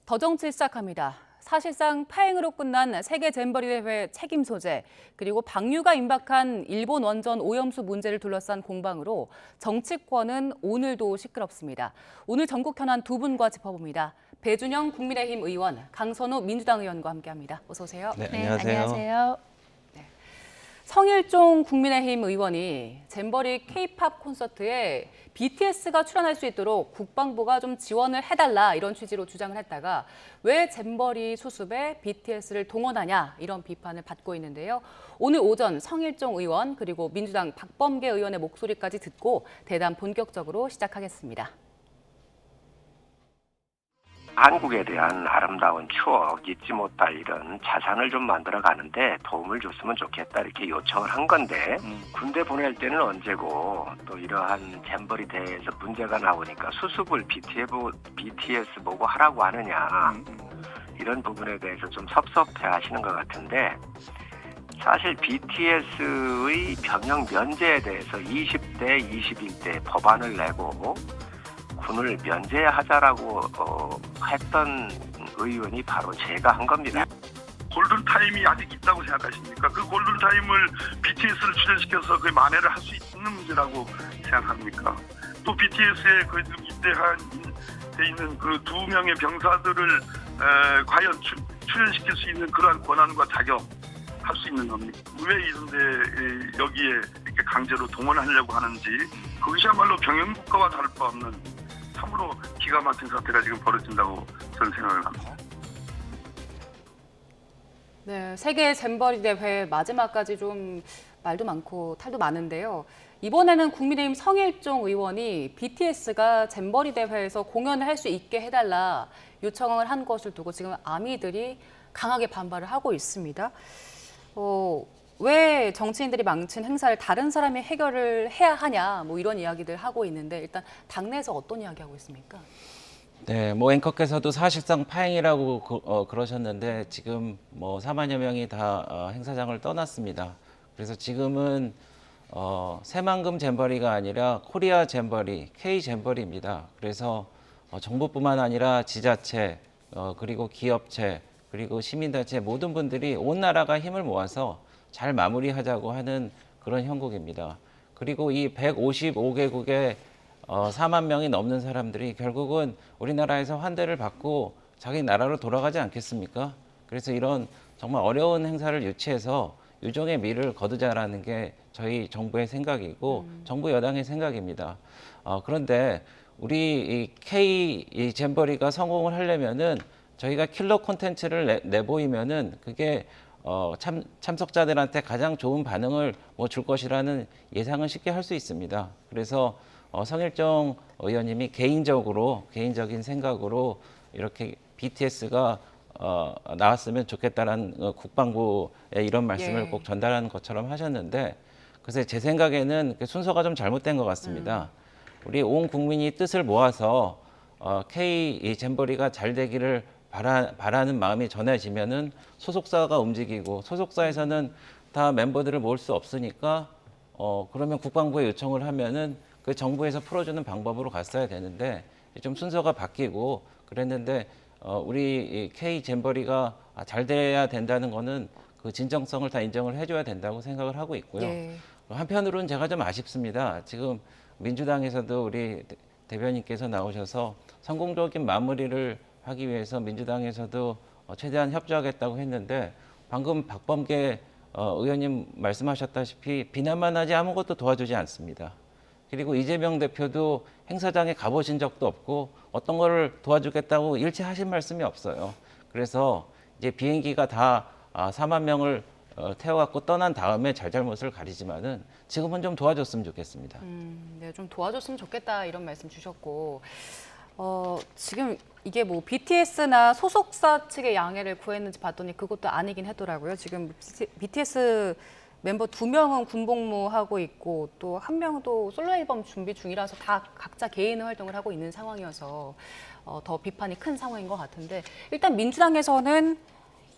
더 정치 시작합니다. 사실상 파행으로 끝난 세계 잼버리 대회 책임 소재, 그리고 방류가 임박한 일본 원전 오염수 문제를 둘러싼 공방으로 정치권은 오늘도 시끄럽습니다. 오늘 전국 현안 두 분과 짚어봅니다. 배준영 국민의힘 의원, 강선우 민주당 의원과 함께합니다. 어서 오세요. 네, 네, 안녕하세요. 안녕하세요. 성일종 국민의힘 의원이 잼버리 K-팝 콘서트에 BTS가 출연할 수 있도록 국방부가 좀 지원을 해달라 이런 취지로 주장을 했다가 왜 잼버리 수습에 BTS를 동원하냐 이런 비판을 받고 있는데요. 오늘 오전 성일종 의원 그리고 민주당 박범계 의원의 목소리까지 듣고 대담 본격적으로 시작하겠습니다. 한국에 대한 아름다운 추억, 잊지 못할 이런 자산을 좀 만들어 가는데 도움을 줬으면 좋겠다 이렇게 요청을 한 건데 군대 보낼 때는 언제고 또 이러한 잼버리 대회에서 문제가 나오니까 수습을 BTS 보고 하라고 하느냐 이런 부분에 대해서 좀 섭섭해 하시는 것 같은데 사실 BTS의 병역 면제에 대해서 20대, 21대 법안을 내고 군을 면제하자라고 했던 의원이 바로 제가 한 겁니다. 골든타임이 아직 있다고 생각하십니까? 그 골든타임을 BTS를 출연시켜서 그 만회를 할 수 있는 문제라고 생각합니까? 또 BTS에 그 입대한 돼 있는 그 2명의 병사들을 과연 출연시킬 수 있는 그러한 권한과 자격 할 수 있는 겁니까? 왜 이런데 여기에 이렇게 강제로 동원하려고 하는지 그것이야말로 병영국가와 다를 바 없는 참으로 기가 막힌 사태가 지금 벌어진다고 저는 생각을 합니다. 네, 세계 잼버리 대회 마지막까지 좀 말도 많고 탈도 많은데요. 이번에는 국민의힘 성일종 의원이 BTS가 잼버리 대회에서 공연을 할 수 있게 해달라 요청을 한 것을 두고 지금 아미들이 강하게 반발을 하고 있습니다. 왜 정치인들이 망친 행사를 다른 사람이 해결을 해야 하냐 뭐 이런 이야기들 하고 있는데 일단 당내에서 어떤 이야기 하고 있습니까? 네, 앵커께서도 사실상 파행이라고 그러셨는데 지금 4만여 명이 다 행사장을 떠났습니다. 그래서 지금은 새만금 잼버리가 아니라 코리아 잼버리, K 잼버리입니다. 그래서 정부뿐만 아니라 지자체, 그리고 기업체, 그리고 시민단체 모든 분들이 온 나라가 힘을 모아서 잘 마무리하자고 하는 그런 형국입니다. 그리고 이 155개국의 4만 명이 넘는 사람들이 결국은 우리나라에서 환대를 받고 자기 나라로 돌아가지 않겠습니까? 그래서 이런 정말 어려운 행사를 유치해서 유종의 미를 거두자라는 게 저희 정부의 생각이고 정부 여당의 생각입니다. 그런데 우리 이 K 이 잼버리가 성공을 하려면은 저희가 킬러 콘텐츠를 내보이면은 그게 참석자들한테 가장 좋은 반응을 줄 것이라는 예상은 쉽게 할 수 있습니다. 그래서 성일종 의원님이 개인적인 생각으로 이렇게 BTS가 나왔으면 좋겠다라는 국방부에 이런 말씀을 꼭 전달하는 것처럼 하셨는데 그래서 제 생각에는 순서가 좀 잘못된 것 같습니다. 우리 온 국민이 뜻을 모아서 K 잼버리가 잘 되기를 바라는 마음이 전해지면은 소속사가 움직이고 소속사에서는 다 멤버들을 모을 수 없으니까 그러면 국방부에 요청을 하면은 그 정부에서 풀어주는 방법으로 갔어야 되는데 좀 순서가 바뀌고 그랬는데 우리 K 잼버리가 잘 돼야 된다는 거는 그 진정성을 다 인정을 해줘야 된다고 생각을 하고 있고요. 예. 한편으로는 제가 좀 아쉽습니다. 지금 민주당에서도 우리 대변인께서 나오셔서 성공적인 마무리를 하기 위해서 민주당에서도 최대한 협조하겠다고 했는데 방금 박범계 의원님 말씀하셨다시피 비난만 하지 아무것도 도와주지 않습니다. 그리고 이재명 대표도 행사장에 가보신 적도 없고 어떤 거를 도와주겠다고 일체 하신 말씀이 없어요. 그래서 이제 비행기가 다 4만 명을 태워갖고 떠난 다음에 잘잘못을 가리지만은 지금은 좀 도와줬으면 좋겠습니다. 네, 좀 도와줬으면 좋겠다 이런 말씀 주셨고 지금 이게 BTS나 소속사 측의 양해를 구했는지 봤더니 그것도 아니긴 하더라고요. 지금 BTS 멤버 2명은 군복무하고 있고 또 1명도 솔로 앨범 준비 중이라서 다 각자 개인의 활동을 하고 있는 상황이어서 더 비판이 큰 상황인 것 같은데 일단 민주당에서는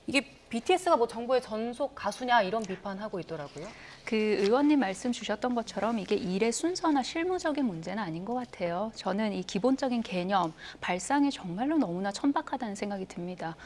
이게 BTS가 뭐 정부의 전속 가수냐 이런 비판하고 있더라고요. 그 의원님 말씀 주셨던 것처럼 이게 일의 순서나 실무적인 문제는 아닌 것 같아요. 저는 이 기본적인 개념, 발상이 정말로 너무나 천박하다는 생각이 듭니다.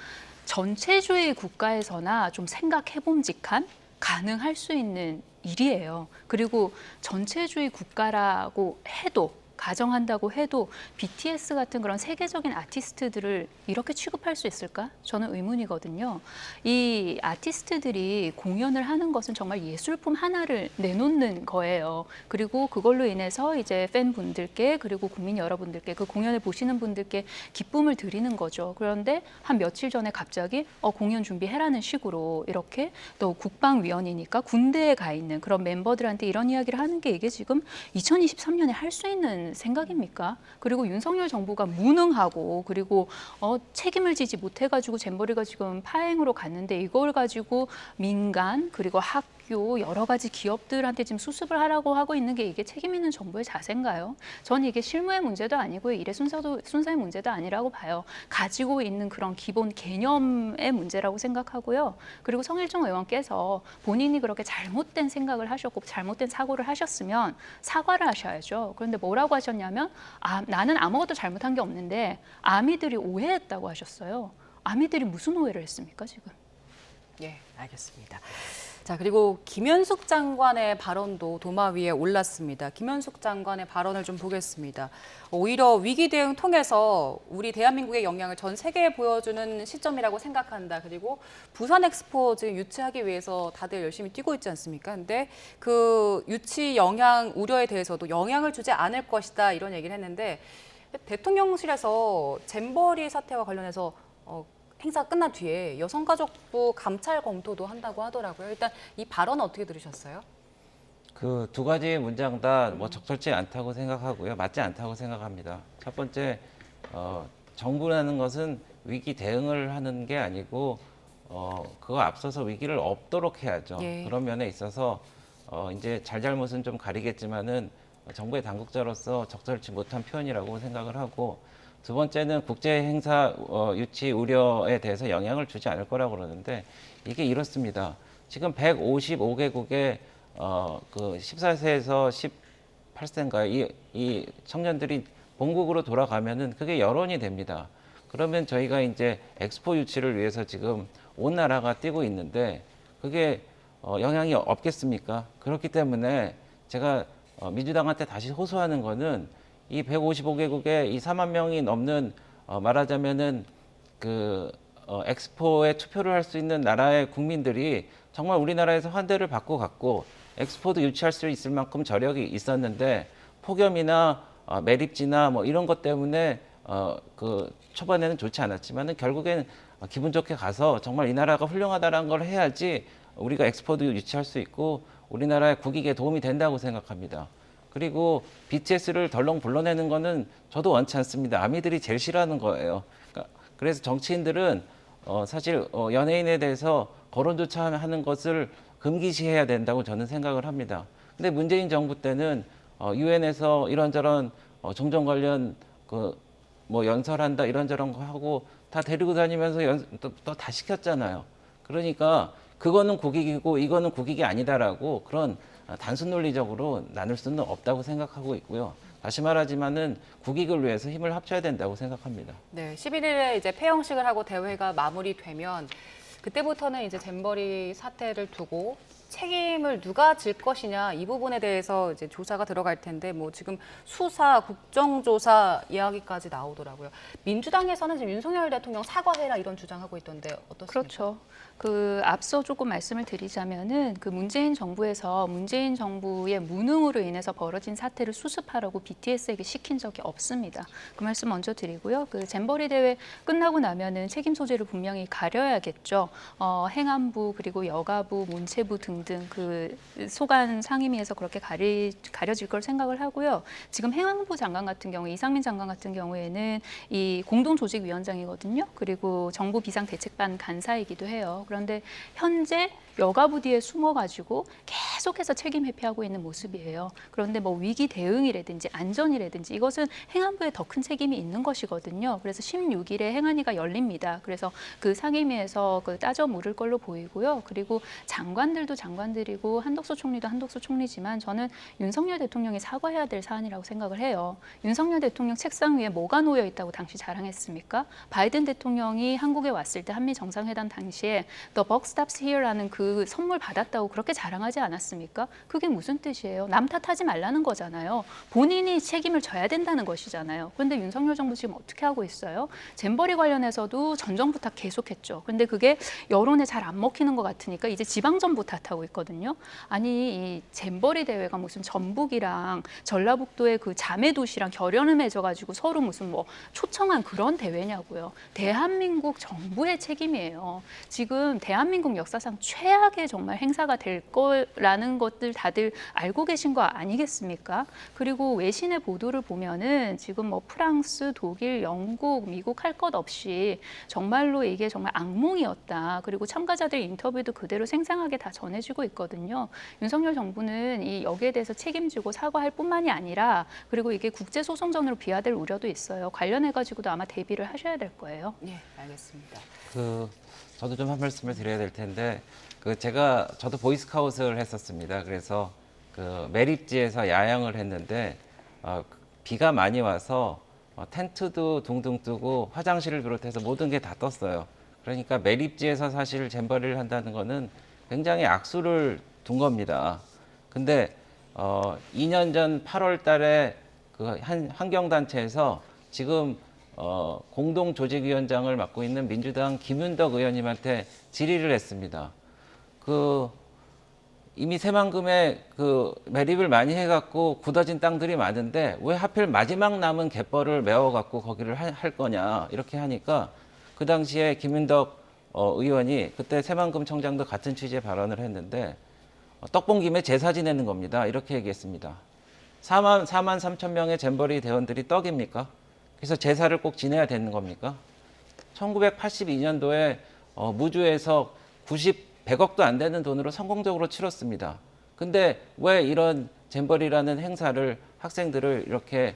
전체주의 국가에서나 좀 생각해봄직한, 가능할 수 있는 일이에요. 그리고 전체주의 국가라고 해도, 가정한다고 해도 BTS 같은 그런 세계적인 아티스트들을 이렇게 취급할 수 있을까? 저는 의문이거든요. 이 아티스트들이 공연을 하는 것은 정말 예술품 하나를 내놓는 거예요. 그리고 그걸로 인해서 이제 팬분들께 그리고 국민 여러분들께 그 공연을 보시는 분들께 기쁨을 드리는 거죠. 그런데 한 며칠 전에 갑자기 공연 준비해라는 식으로 이렇게 또 국방위원이니까 군대에 가 있는 그런 멤버들한테 이런 이야기를 하는 게 이게 지금 2023년에 할 수 있는 생각입니까? 그리고 윤석열 정부가 무능하고 그리고 책임을 지지 못해가지고 잼버리가 지금 파행으로 갔는데 이걸 가지고 민간 그리고 학교 여러 가지 기업들한테 지금 수습을 하라고 하고 있는 게 이게 책임 있는 정부의 자세인가요? 저는 이게 실무의 문제도 아니고 일의 순서의 문제도 아니라고 봐요. 가지고 있는 그런 기본 개념의 문제라고 생각하고요. 그리고 성일종 의원께서 본인이 그렇게 잘못된 생각을 하셨고 잘못된 사고를 하셨으면 사과를 하셔야죠. 그런데 뭐라고 하셨냐면 나는 아무것도 잘못한 게 없는데 아미들이 오해했다고 하셨어요. 아미들이 무슨 오해를 했습니까 지금? 예, 알겠습니다. 자, 그리고 김현숙 장관의 발언도 도마 위에 올랐습니다. 김현숙 장관의 발언을 좀 보겠습니다. 오히려 위기 대응 통해서 우리 대한민국의 역량을 전 세계에 보여주는 시점이라고 생각한다. 그리고 부산 엑스포 지금 유치하기 위해서 다들 열심히 뛰고 있지 않습니까? 근데 그 유치 영향 우려에 대해서도 영향을 주지 않을 것이다 이런 얘기를 했는데 대통령실에서 잼버리 사태와 관련해서 행사 끝난 뒤에 여성가족부 감찰 검토도 한다고 하더라고요. 일단 이 발언 어떻게 들으셨어요? 그 두 가지 문장 다 뭐 적절치 않다고 생각하고요. 맞지 않다고 생각합니다. 첫 번째, 정부라는 것은 위기 대응을 하는 게 아니고 그거 앞서서 위기를 없도록 해야죠. 예. 그런 면에 있어서 이제 잘잘못은 좀 가리겠지만은 정부의 당국자로서 적절치 못한 표현이라고 생각을 하고 두 번째는 국제 행사 유치 우려에 대해서 영향을 주지 않을 거라고 그러는데 이게 이렇습니다. 지금 155개국의 그 14세에서 18세인가요? 이 청년들이 본국으로 돌아가면은 그게 여론이 됩니다. 그러면 저희가 이제 엑스포 유치를 위해서 지금 온 나라가 뛰고 있는데 그게 영향이 없겠습니까? 그렇기 때문에 제가 민주당한테 다시 호소하는 거는 이 155개국의 이 4만 명이 넘는 말하자면은 그 엑스포에 투표를 할 수 있는 나라의 국민들이 정말 우리나라에서 환대를 받고 갔고 엑스포도 유치할 수 있을 만큼 저력이 있었는데 폭염이나 매립지나 뭐 이런 것 때문에 그 초반에는 좋지 않았지만은 결국엔 기분 좋게 가서 정말 이 나라가 훌륭하다는 걸 해야지 우리가 엑스포도 유치할 수 있고 우리나라의 국익에 도움이 된다고 생각합니다. 그리고 BTS를 덜렁 불러내는 거는 저도 원치 않습니다. 아미들이 제일 싫어하는 거예요. 그래서 정치인들은 사실 연예인에 대해서 거론조차 하는 것을 금기시해야 된다고 저는 생각을 합니다. 근데 문재인 정부 때는 유엔에서 이런저런 종전 관련 그 뭐 연설한다 이런저런 거 하고 다 데리고 다니면서 또 다 시켰잖아요. 그러니까 그거는 국익이고 이거는 국익이 아니다라고 그런 단순 논리적으로 나눌 수는 없다고 생각하고 있고요. 다시 말하지만은 국익을 위해서 힘을 합쳐야 된다고 생각합니다. 네, 11일에 이제 폐영식을 하고 대회가 마무리되면 그때부터는 이제 잼버리 사태를 두고 책임을 누가 질 것이냐 이 부분에 대해서 이제 조사가 들어갈 텐데 뭐 지금 수사, 국정조사 이야기까지 나오더라고요. 민주당에서는 지금 윤석열 대통령 사과해라 이런 주장하고 있던데 어떻습니까? 그렇죠. 그 앞서 조금 말씀을 드리자면은 그 문재인 정부에서 문재인 정부의 무능으로 인해서 벌어진 사태를 수습하라고 BTS에게 시킨 적이 없습니다. 그 말씀 먼저 드리고요. 그 잼버리 대회 끝나고 나면은 책임 소재를 분명히 가려야겠죠. 행안부 그리고 여가부, 문체부 등 등등 그 소관 상임위에서 그렇게 가려질 걸 생각을 하고요. 지금 행안부 장관 같은 경우, 이상민 장관 같은 경우에는 이 공동조직위원장이거든요. 그리고 정부 비상대책반 간사이기도 해요. 그런데 현재 여가부 뒤에 숨어가지고 계속해서 책임 회피하고 있는 모습이에요. 그런데 뭐 위기 대응이라든지 안전이라든지 이것은 행안부에 더 큰 책임이 있는 것이거든요. 그래서 16일에 행안위가 열립니다. 그래서 그 상임위에서 그 따져 물을 걸로 보이고요. 그리고 장관들도 장관들이고 한덕수 총리도 한덕수 총리지만 저는 윤석열 대통령이 사과해야 될 사안이라고 생각을 해요. 윤석열 대통령 책상 위에 뭐가 놓여 있다고 당시 자랑했습니까? 바이든 대통령이 한국에 왔을 때 한미 정상회담 당시에 The buck stops here라는 그 선물 받았다고 그렇게 자랑하지 않았습니까? 그게 무슨 뜻이에요? 남 탓하지 말라는 거잖아요. 본인이 책임을 져야 된다는 것이잖아요. 그런데 윤석열 정부 지금 어떻게 하고 있어요? 잼버리 관련해서도 전 정부 탓 계속했죠. 근데 그게 여론에 잘 안 먹히는 것 같으니까 이제 지방정부 탓하고 있거든요. 아니 이 잼버리 대회가 무슨 전북이랑 전라북도의 그 자매 도시랑 결연을 맺어가지고 서로 무슨 뭐 초청한 그런 대회냐고요. 대한민국 정부의 책임이에요. 지금 대한민국 역사상 최악의 정말 행사가 될 거라는 것들 다들 알고 계신 거 아니겠습니까? 그리고 외신의 보도를 보면은 지금 뭐 프랑스, 독일, 영국, 미국 할 것 없이 정말로 이게 정말 악몽이었다. 그리고 참가자들 인터뷰도 그대로 생생하게 다 전해지고 있거든요. 윤석열 정부는 이 여기에 대해서 책임지고 사과할 뿐만이 아니라 그리고 이게 국제소송전으로 비화될 우려도 있어요. 관련해가지고도 아마 대비를 하셔야 될 거예요. 네, 알겠습니다. 저도 좀 한 말씀을 드려야 될 텐데 저도 보이스카웃을 했었습니다. 그래서 그 매립지에서 야영을 했는데 비가 많이 와서 텐트도 둥둥 뜨고 화장실을 비롯해서 모든 게 다 떴어요. 그러니까 매립지에서 사실 잼버리를 한다는 거는 굉장히 악수를 둔 겁니다. 근데 2년 전 8월 달에 그 환경단체에서 지금 공동조직위원장을 맡고 있는 민주당 김윤덕 의원님한테 질의를 했습니다. 이미 새만금에 그 매립을 많이 해갖고 굳어진 땅들이 많은데 왜 하필 마지막 남은 갯벌을 메워갖고 거기를 할 거냐 이렇게 하니까 그 당시에 김윤덕 의원이 그때 새만금 청장도 같은 취지의 발언을 했는데 떡 본 김에 제사 지내는 겁니다. 이렇게 얘기했습니다. 4만 3천 명의 잼버리 대원들이 떡입니까? 그래서 제사를 꼭 지내야 되는 겁니까? 1982년도에 무주에서 100억도 안 되는 돈으로 성공적으로 치렀습니다. 근데 왜 이런 잼버리라는 행사를 학생들을 이렇게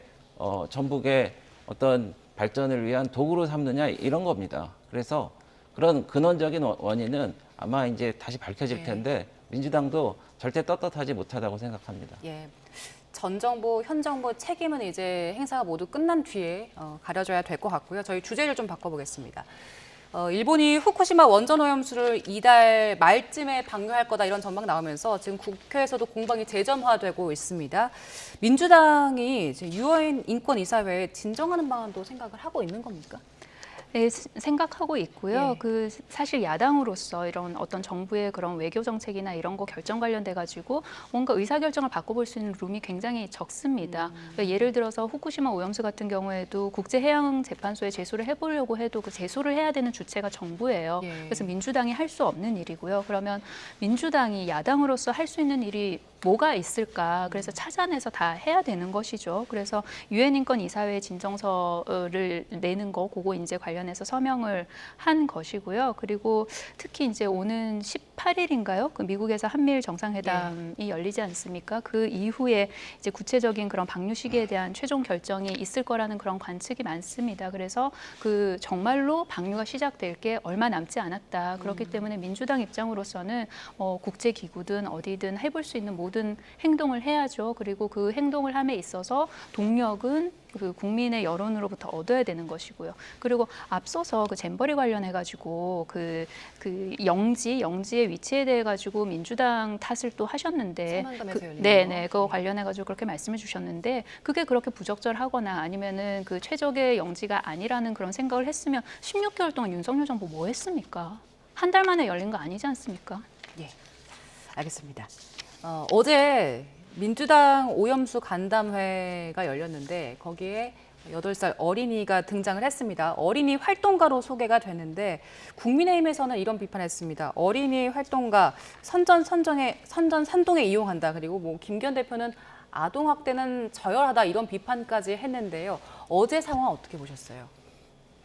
전북의 어떤 발전을 위한 도구로 삼느냐 이런 겁니다. 그래서 그런 근원적인 원인은 아마 이제 다시 밝혀질 텐데 민주당도 절대 떳떳하지 못하다고 생각합니다. 예. 전 정부, 현 정부 책임은 이제 행사가 모두 끝난 뒤에 가려져야 될 것 같고요. 저희 주제를 좀 바꿔보겠습니다. 일본이 후쿠시마 원전 오염수를 이달 말쯤에 방류할 거다 이런 전망 나오면서 지금 국회에서도 공방이 재점화되고 있습니다. 민주당이 이제 유엔 인권이사회에 진정하는 방안도 생각을 하고 있는 겁니까? 네, 생각하고 있고요. 예. 그 사실 야당으로서 이런 어떤 정부의 그런 외교 정책이나 이런 거 결정 관련돼 가지고 뭔가 의사 결정을 바꿔볼 수 있는 룸이 굉장히 적습니다. 그러니까 예를 들어서 후쿠시마 오염수 같은 경우에도 국제해양재판소에 제소를 해보려고 해도 그 제소를 해야 되는 주체가 정부예요. 예. 그래서 민주당이 할 수 없는 일이고요. 그러면 민주당이 야당으로서 할 수 있는 일이 뭐가 있을까? 그래서 찾아내서 다 해야 되는 것이죠. 그래서 유엔 인권 이사회 진정서를 내는 거, 그거 이제 관련해서 서명을 한 것이고요. 그리고 특히 이제 오는 18일인가요? 그 미국에서 한미일 정상회담이 열리지 않습니까? 그 이후에 이제 구체적인 그런 방류 시기에 대한 최종 결정이 있을 거라는 그런 관측이 많습니다. 그래서 그 정말로 방류가 시작될 게 얼마 남지 않았다. 그렇기 때문에 민주당 입장으로서는 국제기구든 어디든 해볼 수 있는 모든 행동을 해야죠. 그리고 그 행동을 함에 있어서 동력은 그 국민의 여론으로부터 얻어야 되는 것이고요. 그리고 앞서서 그 잼버리 관련해 가지고 그 영지의 위치에 대해 가지고 민주당 탓을 또 하셨는데, 새만금에서 열린 네네, 거. 그거 관련해 가지고 그렇게 말씀해 주셨는데 그게 그렇게 부적절하거나 아니면은 그 최적의 영지가 아니라는 그런 생각을 했으면 16개월 동안 윤석열 정부 뭐 했습니까? 한 달 만에 열린 거 아니지 않습니까? 예, 알겠습니다. 어제 민주당 오염수 간담회가 열렸는데 거기에 8살 어린이가 등장을 했습니다. 어린이 활동가로 소개가 되는데 국민의힘에서는 이런 비판했습니다. 어린이 활동가 선전산동에 이용한다. 그리고 뭐 김기현 대표는 아동 학대는 저열하다 이런 비판까지 했는데요. 어제 상황 어떻게 보셨어요?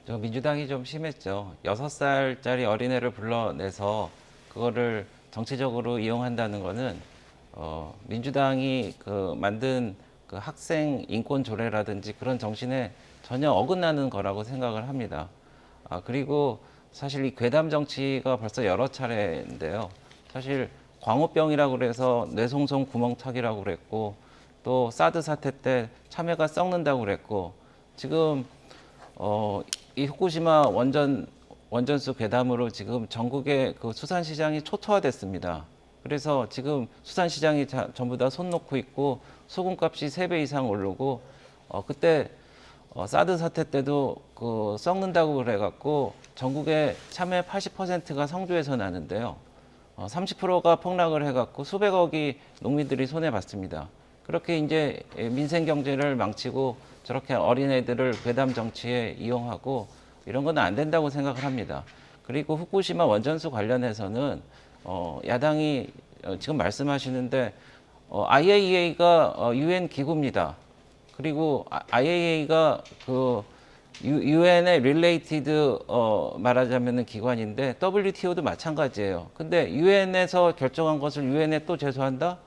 저 민주당이 좀 심했죠. 6살짜리 어린애를 불러내서 그거를 정치적으로 이용한다는 거는 민주당이 만든 그 학생 인권 조례라든지 그런 정신에 전혀 어긋나는 거라고 생각을 합니다. 그리고 사실 이 괴담 정치가 벌써 여러 차례인데요. 사실 광우병이라고 그래서 뇌송송 구멍차기라고 그랬고 또 사드 사태 때 참외가 썩는다고 그랬고 지금 이 후쿠시마 원전수 괴담으로 지금 전국의 그 수산시장이 초토화됐습니다. 그래서 지금 수산시장이 전부 다 손 놓고 있고 소금값이 3배 이상 오르고 그때 사드 사태 때도 그 썩는다고 그래갖고 전국의 참외 80%가 성주에서 나는데요. 30%가 폭락을 해갖고 수백억이 농민들이 손해 봤습니다. 그렇게 이제 민생 경제를 망치고 저렇게 어린애들을 괴담 정치에 이용하고 이런 건 안 된다고 생각을 합니다. 그리고 후쿠시마 원전수 관련해서는 야당이 지금 말씀하시는데 IAEA가 UN 기구입니다. 그리고 IAEA가 그 UN의 related 말하자면은 기관인데 WTO도 마찬가지예요. 근데 UN에서 결정한 것을 UN에 또 제소한다?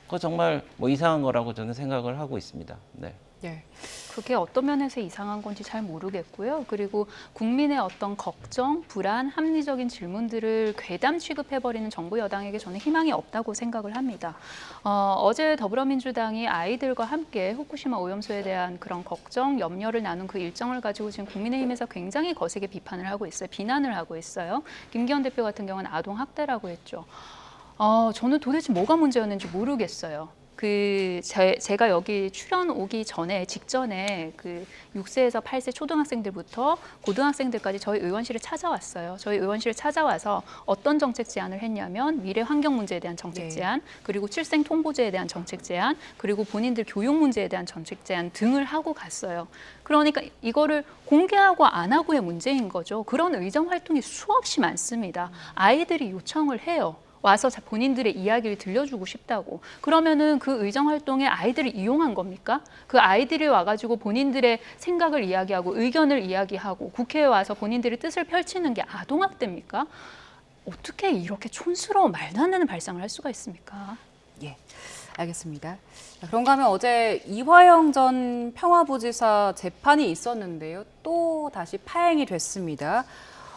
그거 정말 뭐 이상한 거라고 저는 생각을 하고 있습니다. 네. 네. 그게 어떤 면에서 이상한 건지 잘 모르겠고요. 그리고 국민의 어떤 걱정, 불안, 합리적인 질문들을 괴담 취급해버리는 정부 여당에게 저는 희망이 없다고 생각을 합니다. 어제 더불어민주당이 아이들과 함께 후쿠시마 오염수에 대한 그런 걱정, 염려를 나눈 그 일정을 가지고 지금 국민의힘에서 굉장히 거세게 비판을 하고 있어요. 비난을 하고 있어요. 김기현 대표 같은 경우는 아동 학대라고 했죠. 저는 도대체 뭐가 문제였는지 모르겠어요. 제가 여기 출연 오기 전에 직전에 그 6세에서 8세 초등학생들부터 고등학생들까지 저희 의원실에 찾아왔어요. 저희 의원실에 찾아와서 어떤 정책 제안을 했냐면 미래 환경 문제에 대한 정책 제안, 그리고 칠생 통보제에 대한 정책 제안, 그리고 본인들 교육 문제에 대한 정책 제안 등을 하고 갔어요. 그러니까 이거를 공개하고 안 하고의 문제인 거죠. 그런 의정 활동이 수없이 많습니다. 아이들이 요청을 해요. 와서 본인들의 이야기를 들려주고 싶다고. 그러면은 그 의정 활동에 아이들을 이용한 겁니까? 그 아이들이 와가지고 본인들의 생각을 이야기하고 의견을 이야기하고 국회에 와서 본인들의 뜻을 펼치는 게 아동학대입니까? 어떻게 이렇게 촌스러운 말도 안 되는 발상을 할 수가 있습니까? 예, 알겠습니다. 그런가 하면 어제 이화영 전 평화부지사 재판이 있었는데요. 또 다시 파행이 됐습니다.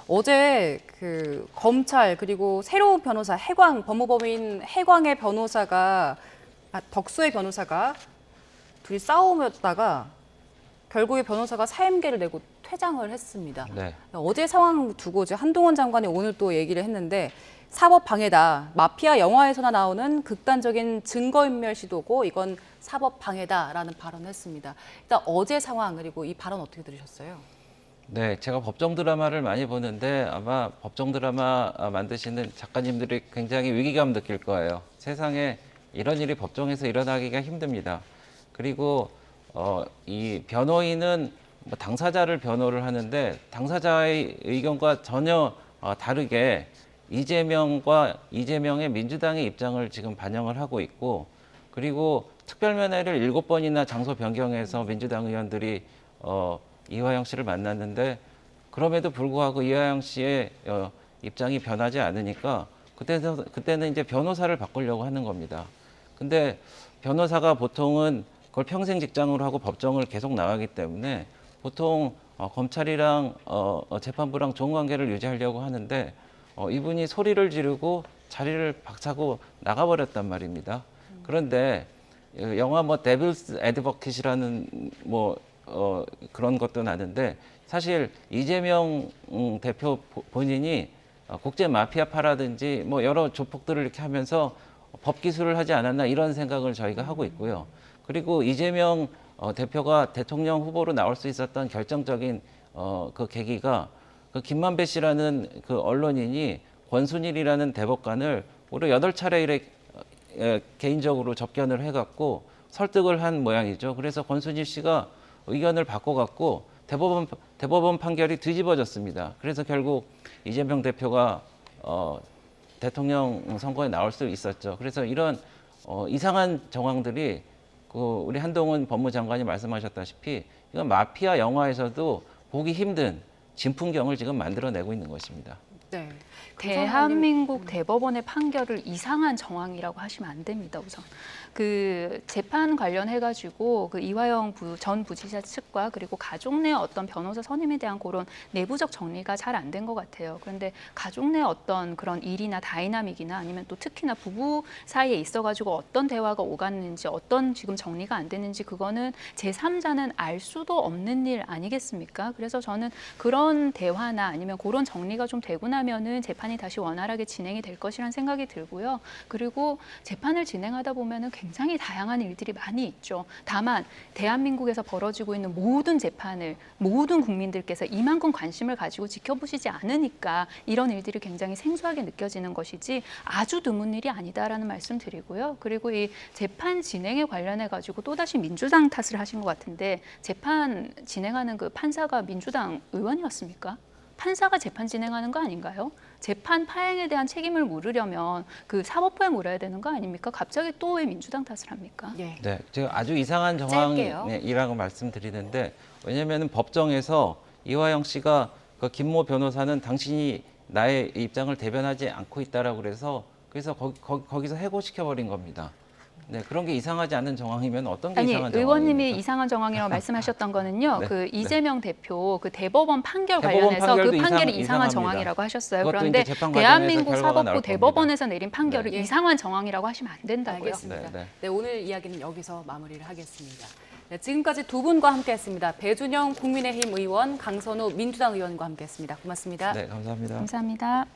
어제 그 검찰 그리고 새로운 변호사 법무법인 해광의 변호사가 덕수의 변호사가 둘이 싸우다가 결국에 변호사가 사임계를 내고 퇴장을 했습니다. 네. 어제 상황 두고 이제 한동훈 장관이 오늘 또 얘기를 했는데 사법 방해다. 마피아 영화에서나 나오는 극단적인 증거인멸 시도고 이건 사법 방해다라는 발언을 했습니다. 일단 어제 상황 그리고 이 발언 어떻게 들으셨어요? 네, 제가 법정 드라마를 많이 보는데 아마 법정 드라마 만드시는 작가님들이 굉장히 위기감 느낄 거예요. 세상에 이런 일이 법정에서 일어나기가 힘듭니다. 그리고 이 변호인은 뭐 당사자를 변호를 하는데 당사자의 의견과 전혀 다르게 이재명의 민주당의 입장을 지금 반영을 하고 있고 그리고 특별면회를 7번이나 장소 변경해서 민주당 의원들이 이화영 씨를 만났는데 그럼에도 불구하고 이화영 씨의 입장이 변하지 않으니까 그때는 이제 변호사를 바꾸려고 하는 겁니다. 근데 변호사가 보통은 그걸 평생 직장으로 하고 법정을 계속 나가기 때문에 보통 검찰이랑 재판부랑 좋은 관계를 유지하려고 하는데 이분이 소리를 지르고 자리를 박차고 나가버렸단 말입니다. 그런데 영화 뭐 데빌스 애드버킷이라는 뭐 그런 것도 나는데 사실 이재명 대표 본인이 국제 마피아파라든지 뭐 여러 조폭들을 이렇게 하면서 법 기술을 하지 않았나 이런 생각을 저희가 하고 있고요. 그리고 이재명 대표가 대통령 후보로 나올 수 있었던 결정적인 그 계기가 그 김만배 씨라는 그 언론인이 권순일이라는 대법관을 무려 8차례 개인적으로 접견을 해갖고 설득을 한 모양이죠. 그래서 권순일 씨가 의견을 바꿔갖고 대법원 판결이 뒤집어졌습니다. 그래서 결국 이재명 대표가 대통령 선거에 나올 수 있었죠. 그래서 이런 이상한 정황들이 우리 한동훈 법무장관이 말씀하셨다시피 이건 마피아 영화에서도 보기 힘든 진풍경을 지금 만들어내고 있는 것입니다. 네. 대한민국 대법원의 판결을 이상한 정황이라고 하시면 안 됩니다. 우선 그 재판 관련해가지고 그 이화영 전 부지사 측과 그리고 가족 내 어떤 변호사 선임에 대한 그런 내부적 정리가 잘 안 된 것 같아요. 그런데 가족 내 어떤 그런 일이나 다이나믹이나 아니면 또 특히나 부부 사이에 있어가지고 어떤 대화가 오갔는지 어떤 지금 정리가 안 됐는지 그거는 제3자는 알 수도 없는 일 아니겠습니까? 그래서 저는 그런 대화나 아니면 그런 정리가 좀 되고 나면은 재판이 다시 원활하게 진행이 될 것이라는 생각이 들고요. 그리고 재판을 진행하다 보면은 굉장히 다양한 일들이 많이 있죠. 다만 대한민국에서 벌어지고 있는 모든 재판을 모든 국민들께서 이만큼 관심을 가지고 지켜보시지 않으니까 이런 일들이 굉장히 생소하게 느껴지는 것이지 아주 드문 일이 아니다라는 말씀 드리고요. 그리고 이 재판 진행에 관련해 가지고 또다시 민주당 탓을 하신 것 같은데 재판 진행하는 그 판사가 민주당 의원이었습니까? 판사가 재판 진행하는 거 아닌가요? 재판 파행에 대한 책임을 물으려면 그 사법부에 물어야 되는 거 아닙니까? 갑자기 또 왜 민주당 탓을 합니까? 예. 네, 제가 아주 이상한 짧게요. 정황이라고 말씀드리는데 왜냐하면 법정에서 이화영 씨가 그 김모 변호사는 당신이 나의 입장을 대변하지 않고 있다라고 그래서 거기서 해고시켜 버린 겁니다. 네, 그런 게 이상하지 않은 정황이면 어떤 게 아니, 이상한 의원님이 정황입니까? 이상한 정황이라고 말씀하셨던 거는요. 네, 그 네. 이재명 대표 그 대법원 판결 대법원 관련해서 그 판결도 판결이 이상한 이상합니다. 정황이라고 하셨어요. 그것도 그런데 이제 재판 과정에서 대한민국 결과가 나올 사법부 겁니다. 대법원에서 내린 판결을 네. 이상한 정황이라고 하시면 안 된다고요. 알겠습니다. 네, 네. 네, 오늘 이야기는 여기서 마무리를 하겠습니다. 네, 지금까지 두 분과 함께했습니다. 배준영 국민의힘 의원, 강선우 민주당 의원과 함께했습니다. 고맙습니다. 네, 감사합니다. 감사합니다.